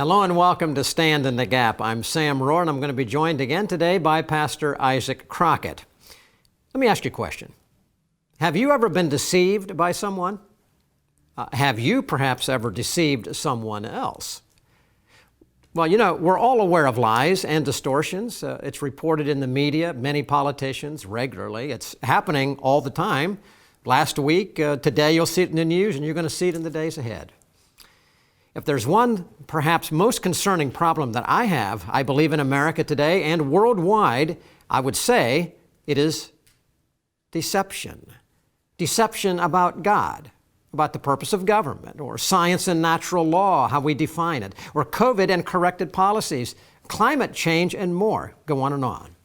Hello and welcome to Stand in the Gap. I'm Sam Rohrer and I'm going to be joined again today by Pastor Isaac Crockett. Let me ask you a question. Have you ever been deceived by someone? Have you perhaps ever deceived someone else? Well, we're all aware of lies and distortions. It's reported in the media, many politicians regularly. It's happening all the time. Last week, today you'll see it in the news and you're going to see it in the days ahead. If there's one perhaps most concerning problem that I believe in America today and worldwide, I would say it is deception. Deception about God, about the purpose of government, or science and natural law, how we define it, or COVID and corrected policies, climate change, and more. Go on and on.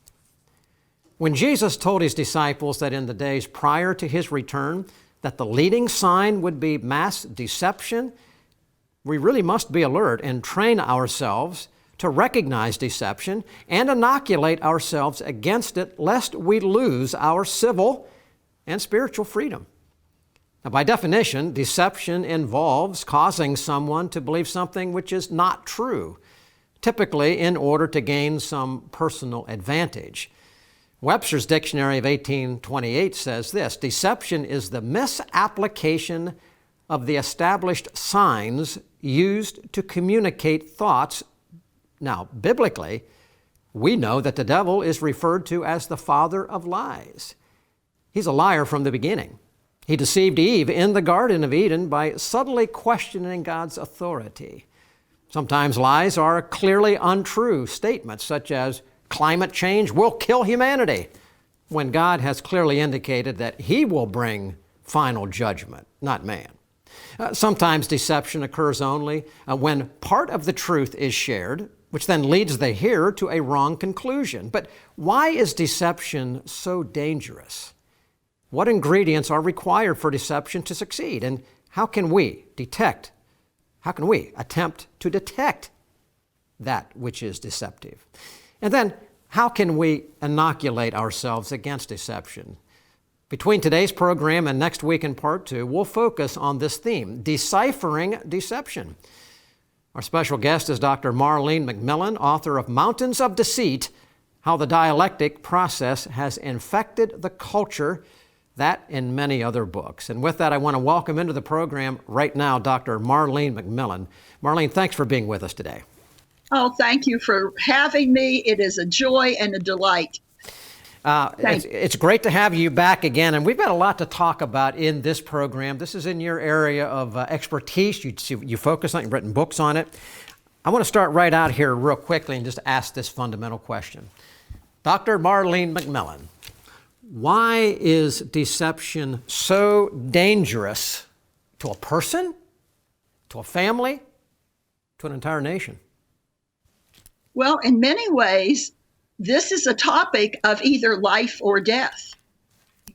When Jesus told his disciples that in the days prior to his return, that the leading sign would be mass deception, we really must be alert and train ourselves to recognize deception and inoculate ourselves against it, lest we lose our civil and spiritual freedom. Now, by definition, deception involves causing someone to believe something which is not true, typically in order to gain some personal advantage. Webster's Dictionary of 1828 says this: deception is the misapplication of the established signs used to communicate thoughts. Now, biblically, we know that the devil is referred to as the father of lies. He's a liar from the beginning. He deceived Eve in the Garden of Eden by subtly questioning God's authority. Sometimes lies are clearly untrue statements, such as climate change will kill humanity, when God has clearly indicated that he will bring final judgment, not man. Sometimes deception occurs only when part of the truth is shared, which then leads the hearer to a wrong conclusion. But why is deception so dangerous? What ingredients are required for deception to succeed? And how can we attempt to detect that which is deceptive? And then, how can we inoculate ourselves against deception? Between today's program and next week in part 2, we'll focus on this theme, deciphering deception. Our special guest is Dr. Marlene McMillan, author of Mountains of Deceit, How the Dialectic Process Has Infected the Culture, that and many other books. And with that, I want to welcome into the program right now Dr. Marlene McMillan. Marlene, thanks for being with us today. Oh, thank you for having me. It is a joy and a delight. It's great to have you back again, and we've got a lot to talk about in this program. This is in your area of expertise. You focus on it, you've written books on it. I want to start right out here real quickly and just ask this fundamental question. Dr. Marlene McMillan, why is deception so dangerous to a person, to a family, to an entire nation? Well, in many ways, this is a topic of either life or death.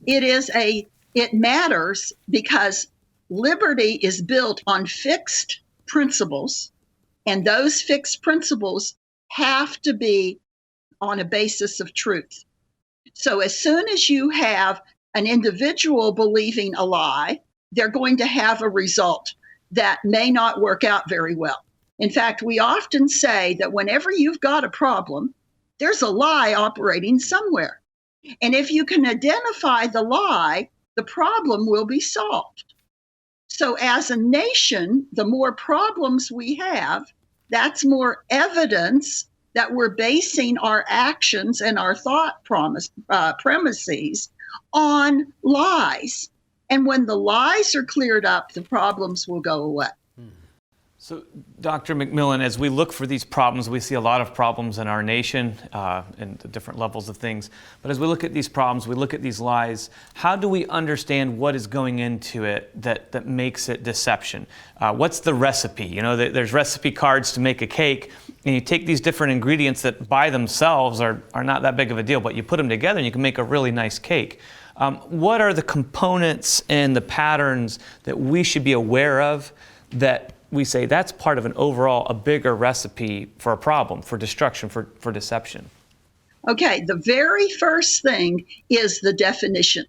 It matters because liberty is built on fixed principles, and those fixed principles have to be on a basis of truth. So as soon as you have an individual believing a lie, they're going to have a result that may not work out very well. In fact, we often say that whenever you've got a problem, there's a lie operating somewhere. And if you can identify the lie, the problem will be solved. So as a nation, the more problems we have, that's more evidence that we're basing our actions and our thought premises on lies. And when the lies are cleared up, the problems will go away. So, Dr. McMillan, as we look for these problems, we see a lot of problems in our nation and the different levels of things. But as we look at these problems, we look at these lies, how do we understand what is going into it that makes it deception? What's the recipe? There's recipe cards to make a cake, and you take these different ingredients that by themselves are not that big of a deal, but you put them together and you can make a really nice cake. What are the components and the patterns that we should be aware of that we say that's part of a bigger recipe for a problem, for destruction, for deception? Okay, the very first thing is the definition.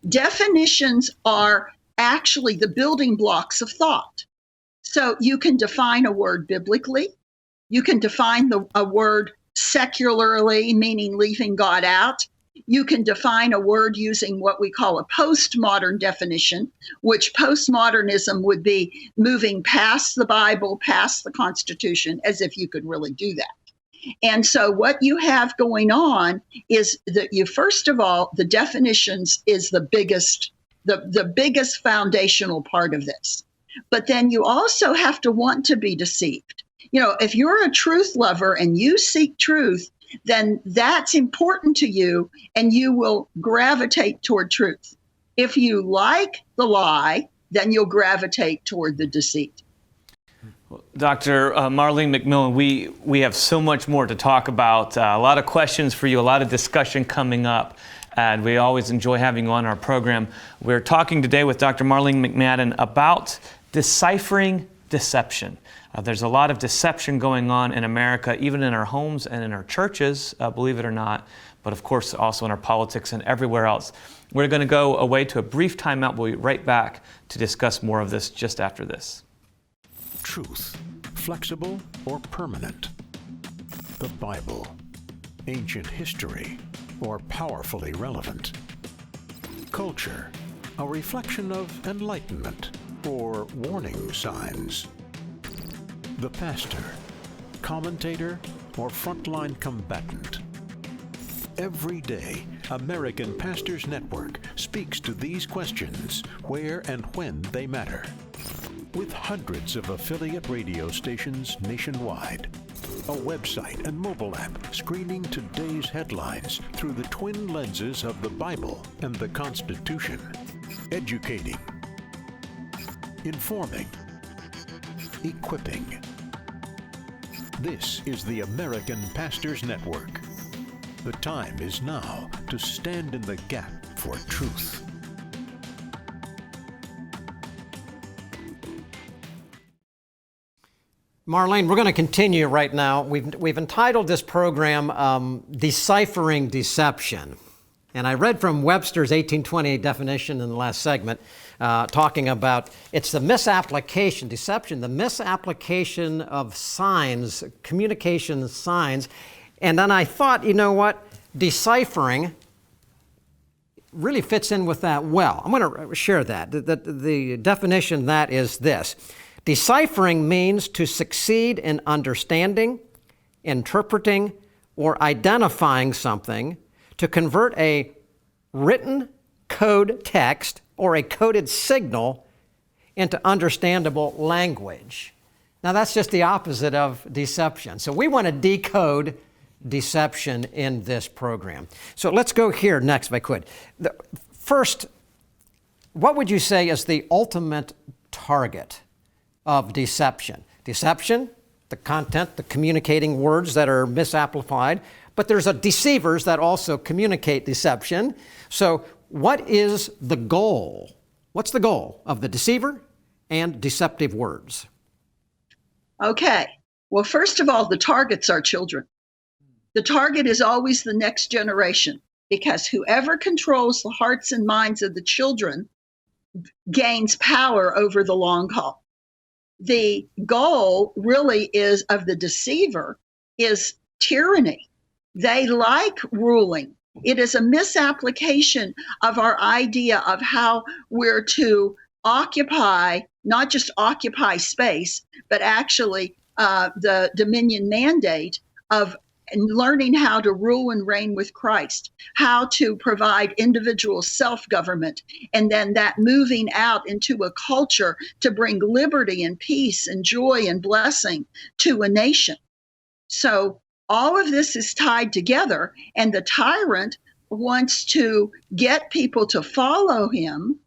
Definitions are actually the building blocks of thought. So you can define a word biblically, You can define a word secularly, meaning leaving God out. You can define a word using what we call a postmodern definition, which postmodernism would be moving past the Bible, past the Constitution, as if you could really do that. And so what you have going on is that you, first of all, the definitions is the biggest foundational part of this. But then you also have to want to be deceived. If you're a truth lover and you seek truth, then that's important to you and you will gravitate toward truth. If you like the lie, then you'll gravitate toward the deceit. Dr. Marlene McMillan, we have so much more to talk about, a lot of questions for you, a lot of discussion coming up, and we always enjoy having you on our program. We're talking today with Dr. Marlene McMillan about deciphering deception. There's a lot of deception going on in America, even in our homes and in our churches, believe it or not, but of course also in our politics and everywhere else. We're going to go away to a brief timeout. We'll be right back to discuss more of this just after this. Truth, flexible or permanent? The Bible, ancient history, or powerfully relevant? Culture, a reflection of enlightenment or warning signs? The pastor, commentator, or frontline combatant? Every day, American Pastors Network speaks to these questions where and when they matter. With hundreds of affiliate radio stations nationwide, a website and mobile app screening today's headlines through the twin lenses of the Bible and the Constitution, educating, informing, equipping. This is the American Pastors Network. The time is now to stand in the gap for truth. Marlene, we're going to continue right now. We've entitled this program Deciphering Deception. And I read from Webster's 1828 definition in the last segment, talking about it's the misapplication, deception, the misapplication of signs, communication signs. And then I thought, you know what, deciphering really fits in with that well. I'm going to share that. The definition of that is this. Deciphering means to succeed in understanding, interpreting, or identifying something, to convert a written code text or a coded signal into understandable language. Now that's just the opposite of deception. So we want to decode deception in this program. So let's go here next if I could. First, what would you say is the ultimate target of deception? Deception, the content, the communicating words that are misapplied, but there's deceivers that also communicate deception. So what is the goal? What's the goal of the deceiver and deceptive words? Okay. Well, first of all, the targets are children. The target is always the next generation, because whoever controls the hearts and minds of the children gains power over the long haul. The goal really is of the deceiver is tyranny. They like ruling. It is a misapplication of our idea of how we're to occupy, not just occupy space, but actually the dominion mandate of learning how to rule and reign with Christ, how to provide individual self-government, and then that moving out into a culture to bring liberty and peace and joy and blessing to a nation. So all of this is tied together, and the tyrant wants to get people to follow him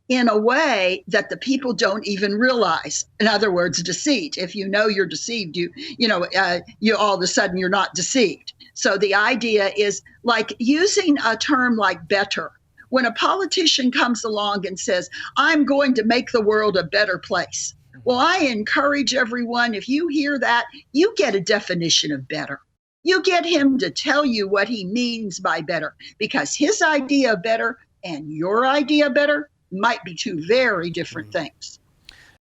in a way that the people don't even realize. In other words, deceit. If you know you're deceived, you all of a sudden you're not deceived. So the idea is like using a term like better. When a politician comes along and says, I'm going to make the world a better place. Well, I encourage everyone, if you hear that, you get a definition of better. You get him to tell you what he means by better, because his idea of better and your idea of better might be two very different things.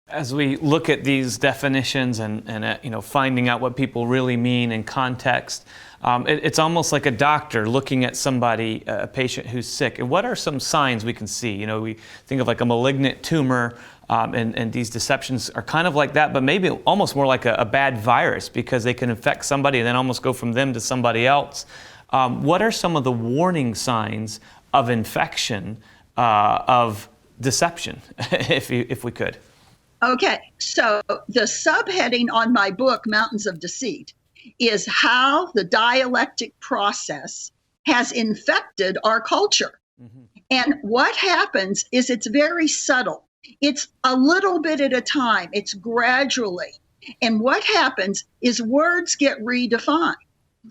As we look at these definitions and finding out what people really mean in context, it's almost like a doctor looking at somebody, a patient who's sick. And what are some signs we can see? We think of like a malignant tumor, and these deceptions are kind of like that, but maybe almost more like a bad virus, because they can infect somebody and then almost go from them to somebody else. What are some of the warning signs of infection, of deception, if we could? Okay, so the subheading on my book, Mountains of Deceit, is how the dialectic process has infected our culture. Mm-hmm. And what happens is it's very subtle. It's a little bit at a time. It's gradually. And what happens is words get redefined.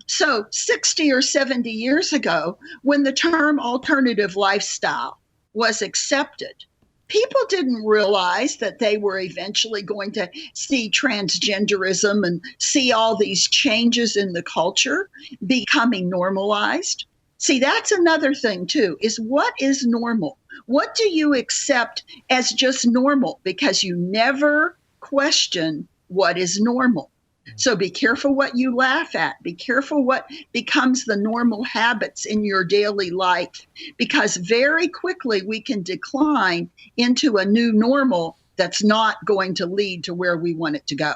So 60 or 70 years ago, when the term alternative lifestyle was accepted, people didn't realize that they were eventually going to see transgenderism and see all these changes in the culture becoming normalized. See, that's another thing too, is what is normal? What do you accept as just normal? Because you never question what is normal. So be careful what you laugh at. Be careful what becomes the normal habits in your daily life, because very quickly we can decline into a new normal that's not going to lead to where we want it to go.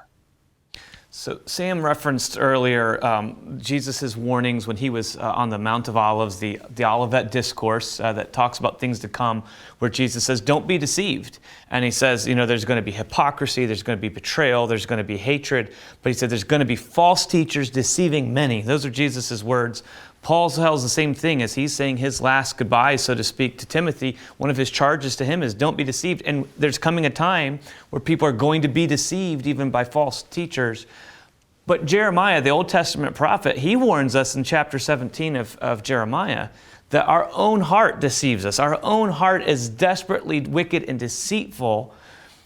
So Sam referenced earlier Jesus' warnings when he was on the Mount of Olives, the Olivet Discourse that talks about things to come, where Jesus says, don't be deceived. And he says, there's going to be hypocrisy, there's going to be betrayal, there's going to be hatred. But he said there's going to be false teachers deceiving many. Those are Jesus' words. Paul tells the same thing as he's saying his last goodbye, so to speak, to Timothy. One of his charges to him is don't be deceived. And there's coming a time where people are going to be deceived even by false teachers. But Jeremiah, the Old Testament prophet, he warns us in chapter 17 of Jeremiah that our own heart deceives us. Our own heart is desperately wicked and deceitful.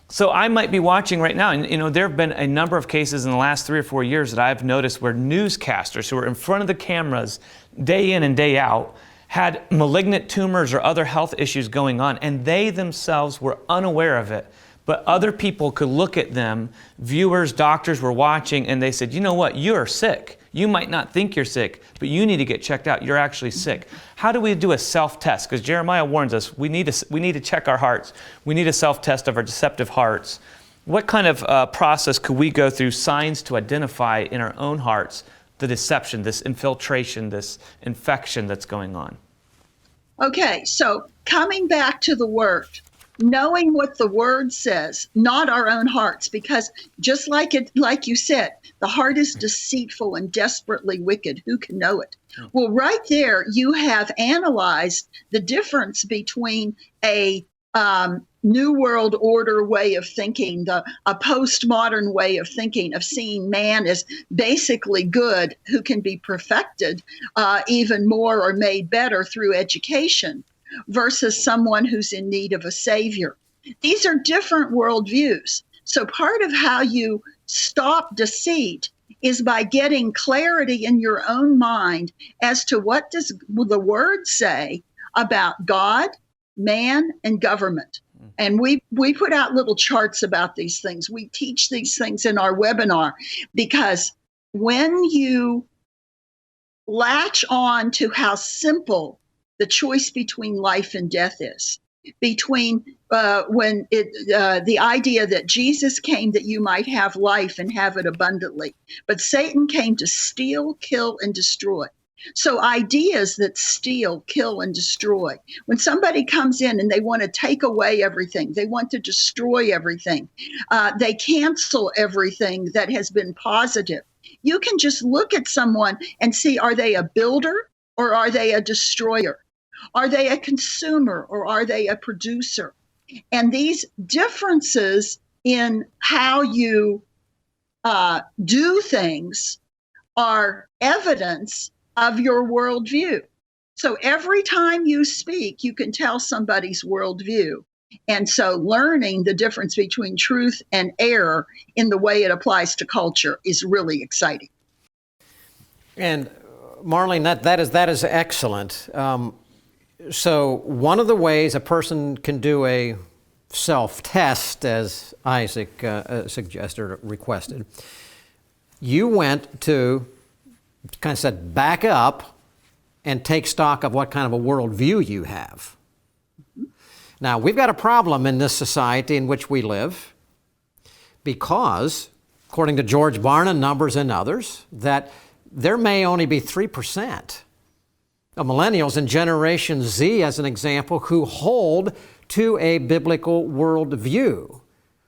So I might be watching right now, and there have been a number of cases in the last 3 or 4 years that I've noticed where newscasters who are in front of the cameras day in and day out had malignant tumors or other health issues going on, and they themselves were unaware of it. But other people could look at them, viewers, doctors were watching, and they said, you know what, you're sick. You might not think you're sick, but you need to get checked out. You're actually sick. How do we do a self-test? Because Jeremiah warns us, we need to check our hearts. We need a self-test of our deceptive hearts. What kind of process could we go through, signs to identify in our own hearts the deception, this infiltration, this infection that's going on? Okay, so coming back to the word, knowing what the word says, not our own hearts, because just like you said, the heart is deceitful and desperately wicked. Who can know it? Well, right there, you have analyzed the difference between a New World Order way of thinking, a postmodern way of thinking, of seeing man as basically good, who can be perfected even more or made better through education, versus someone who's in need of a savior. These are different worldviews. So part of how you stop deceit is by getting clarity in your own mind as to what does the word say about God, man, and government. And we put out little charts about these things. We teach these things in our webinar, because when you latch on to how simple the choice between life and death is, between the idea that Jesus came that you might have life and have it abundantly, but Satan came to steal, kill, and destroy. So ideas that steal, kill, and destroy. When somebody comes in and they want to take away everything, they want to destroy everything, they cancel everything that has been positive. You can just look at someone and see, are they a builder or are they a destroyer? Are they a consumer or are they a producer? And these differences in how you do things are evidence of your worldview. So every time you speak, you can tell somebody's worldview. And so learning the difference between truth and error in the way it applies to culture is really exciting. And Marlene, that is excellent. So one of the ways a person can do a self-test, as Isaac suggested or requested, you went to kind of said, back up and take stock of what kind of a worldview you have. Now, we've got a problem in this society in which we live because, according to George Barna, Numbers, and others, that there may only be 3% of millennials in Generation Z, as an example, who hold to a biblical worldview,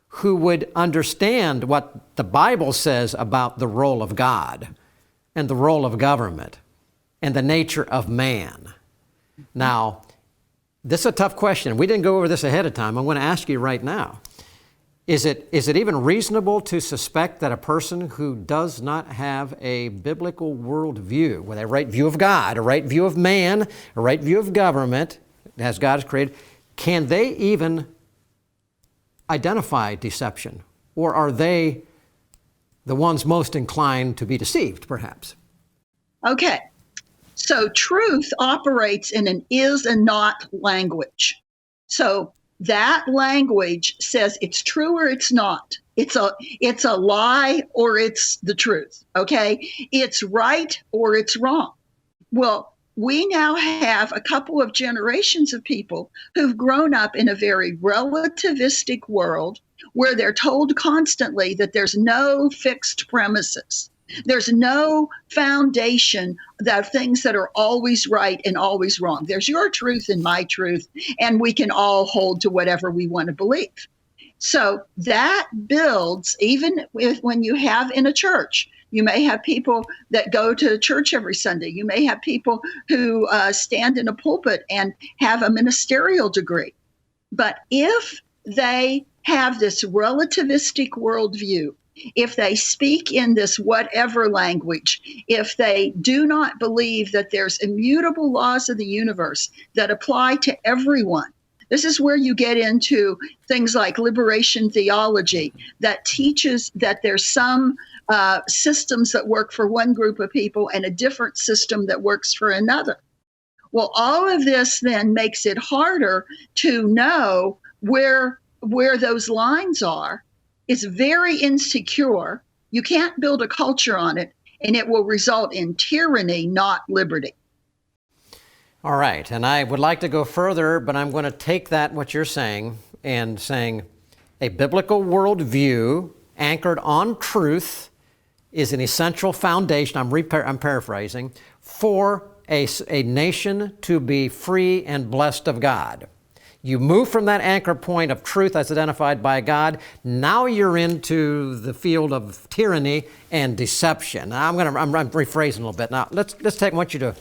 who would understand what the Bible says about the role of God and the role of government and the nature of man. Now, this is a tough question. We didn't go over this ahead of time. I'm going to ask you right now. Is it even reasonable to suspect that a person who does not have a biblical worldview, with a right view of God, a right view of man, a right view of government, as God has created, can they even identify deception? Or are they the ones most inclined to be deceived, perhaps? Okay. So truth operates in an is and not language. So that language says it's true or it's not. It's a lie or it's the truth. Okay. It's right or it's wrong. Well, we now have a couple of generations of people who've grown up in a very relativistic world where they're told constantly that there's no fixed premises. There's no foundation of things that are always right and always wrong. There's your truth and my truth, and we can all hold to whatever we want to believe. So that builds, even when you have in a church, you may have people that go to church every Sunday. You may have people who stand in a pulpit and have a ministerial degree. But if they have this relativistic worldview, if they speak in this whatever language, if they do not believe that there's immutable laws of the universe that apply to everyone, this is where you get into things like liberation theology that teaches that there's some systems that work for one group of people and a different system that works for another. Well, all of this then makes it harder to know where those lines are. It's very insecure. You can't build a culture on it, and it will result in tyranny, not liberty. All right, and I would like to go further, but I'm going to take what you're saying and saying a biblical worldview anchored on truth is an essential foundation, I'm paraphrasing, for a nation to be free and blessed of God. You move from that anchor point of truth as identified by God. Now you're into the field of tyranny and deception. Now I'm rephrasing a little bit. Now let's take. I want you to,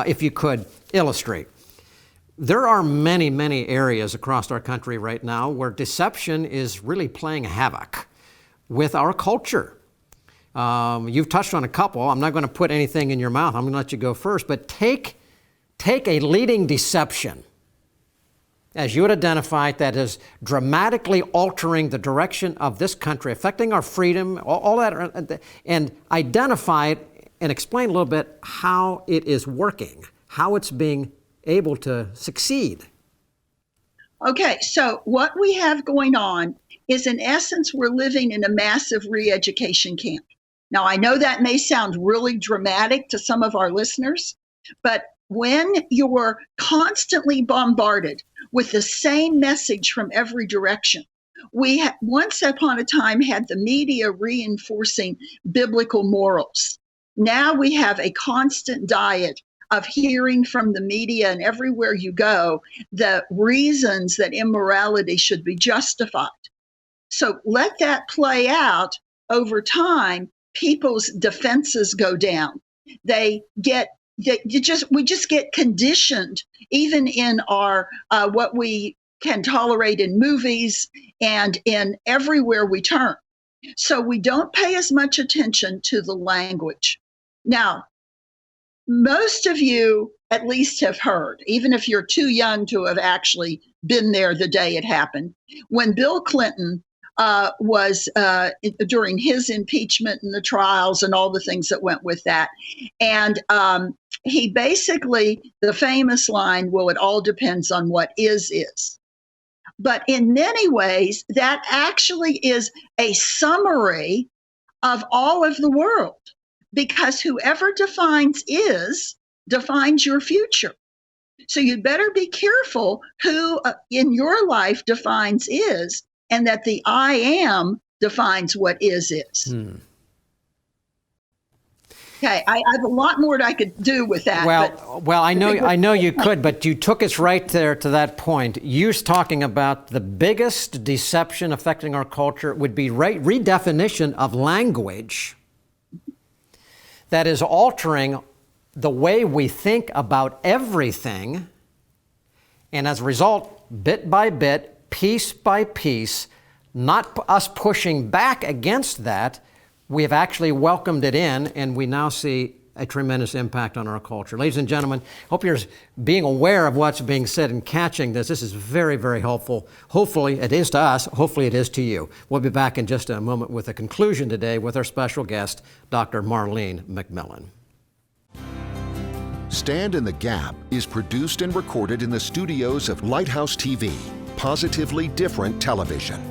if you could, illustrate. There are many, many areas across our country right now where deception is really playing havoc with our culture. You've touched on a couple. I'm not going to put anything in your mouth. I'm going to let you go first. But take a leading deception, as you would identify it, that is dramatically altering the direction of this country, affecting our freedom, all that, and identify it and explain a little bit how it is working, how it's being able to succeed. Okay, so what we have going on is, in essence, we're living in a massive re-education camp. Now, I know that may sound really dramatic to some of our listeners, but when you're constantly bombarded with the same message from every direction, we once upon a time had the media reinforcing biblical morals. Now we have a constant diet of hearing from the media, and everywhere you go, the reasons that immorality should be justified. So let that play out over time. People's defenses go down. We just get conditioned, even in our what we can tolerate in movies and in everywhere we turn. So we don't pay as much attention to the language. Now, most of you at least have heard, even if you're too young to have actually been there the day it happened, when Bill Clinton was during his impeachment and the trials and all the things that went with that. And he basically, the famous line, well, it all depends on what is. But in many ways, that actually is a summary of all of the world, because whoever defines your future. So you'd better be careful who in your life defines is, and that the I am defines what is. Okay, I have a lot more that I could do with that. Well, I know you could, but you took us right there to that point. You're talking about the biggest deception affecting our culture would be redefinition of language that is altering the way we think about everything, and as a result, bit by bit, piece by piece, not us pushing back against that, we have actually welcomed it in, and we now see a tremendous impact on our culture. Ladies and gentlemen, hope you're being aware of what's being said and catching this. This is very, very helpful. Hopefully it is to us. Hopefully it is to you. We'll be back in just a moment with a conclusion today with our special guest, Dr. Marlene McMillan. Stand in the Gap is produced and recorded in the studios of Lighthouse TV, positively different television.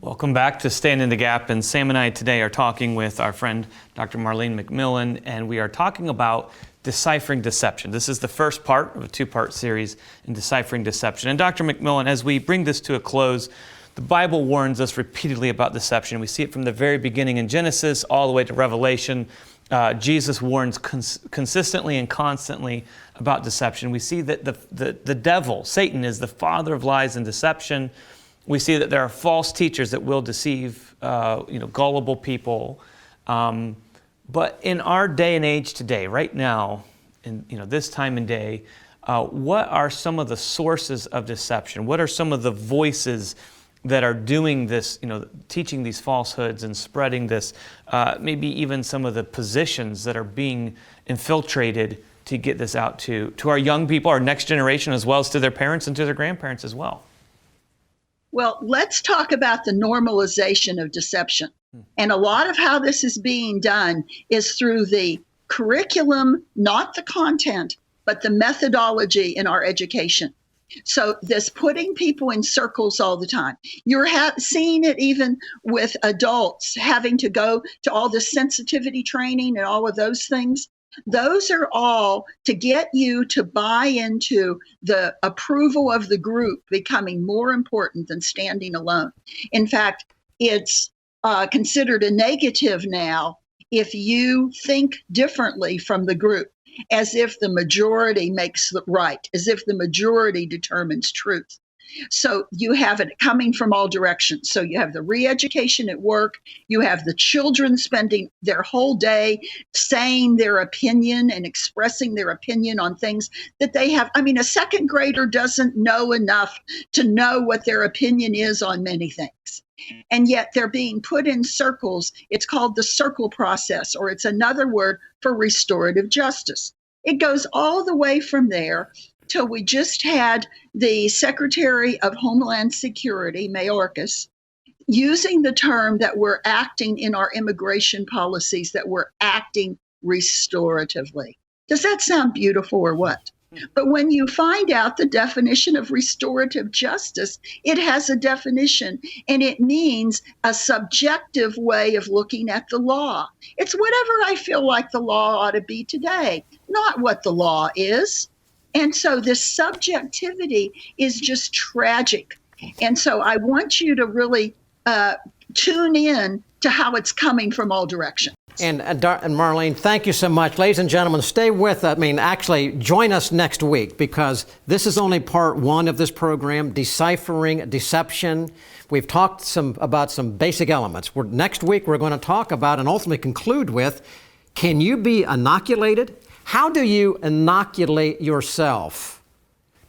Welcome back to Stand in the Gap, and Sam and I today are talking with our friend Dr. Marlene McMillan, and we are talking about deciphering deception. This is the first part of a two-part series in deciphering deception. And Dr. McMillan, as we bring this to a close, the Bible warns us repeatedly about deception. We see it from the very beginning in Genesis all the way to Revelation. Jesus warns consistently and constantly about deception. We see that the devil, Satan, is the father of lies and deception. We see that there are false teachers that will deceive, gullible people. But in our day and age today, right now, in this time and day, what are some of the sources of deception? What are some of the voices that are doing this, teaching these falsehoods and spreading this? Maybe even some of the positions that are being infiltrated to get this out to our young people, our next generation, as well as to their parents and to their grandparents as well. Well, let's talk about the normalization of deception. And a lot of how this is being done is through the curriculum, not the content, but the methodology in our education. So this putting people in circles all the time. You're seeing it even with adults having to go to all the sensitivity training and all of those things. Those are all to get you to buy into the approval of the group becoming more important than standing alone. In fact, it's considered a negative now if you think differently from the group, as if the majority makes it right, as if the majority determines truth. So you have it coming from all directions. So you have the re-education at work. You have the children spending their whole day saying their opinion and expressing their opinion on things that they have. I mean, a second grader doesn't know enough to know what their opinion is on many things. And yet they're being put in circles. It's called the circle process, or it's another word for restorative justice. It goes all the way from there till we just had the Secretary of Homeland Security, Mayorkas, using the term that we're acting in our immigration policies, that we're acting restoratively. Does that sound beautiful or what? But when you find out the definition of restorative justice, it has a definition, and it means a subjective way of looking at the law. It's whatever I feel like the law ought to be today, not what the law is. And so this subjectivity is just tragic. And so I want you to really tune in to how it's coming from all directions. And Marlene, thank you so much. Ladies and gentlemen, stay with us. Actually, join us next week, because this is only part one of this program, Deciphering Deception. We've talked about some basic elements. Next week, we're going to talk about and ultimately conclude with, Can you be inoculated? How do you inoculate yourself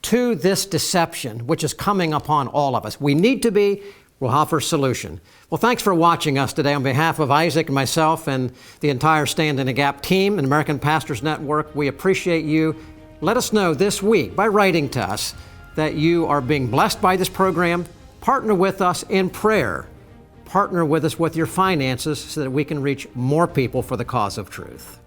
to this deception which is coming upon all of us? We need to be. We'll offer a solution. Well, thanks for watching us today. On behalf of Isaac and myself and the entire Stand in the Gap team and American Pastors Network, we appreciate you. Let us know this week by writing to us that you are being blessed by this program. Partner with us in prayer. Partner with us with your finances so that we can reach more people for the cause of truth.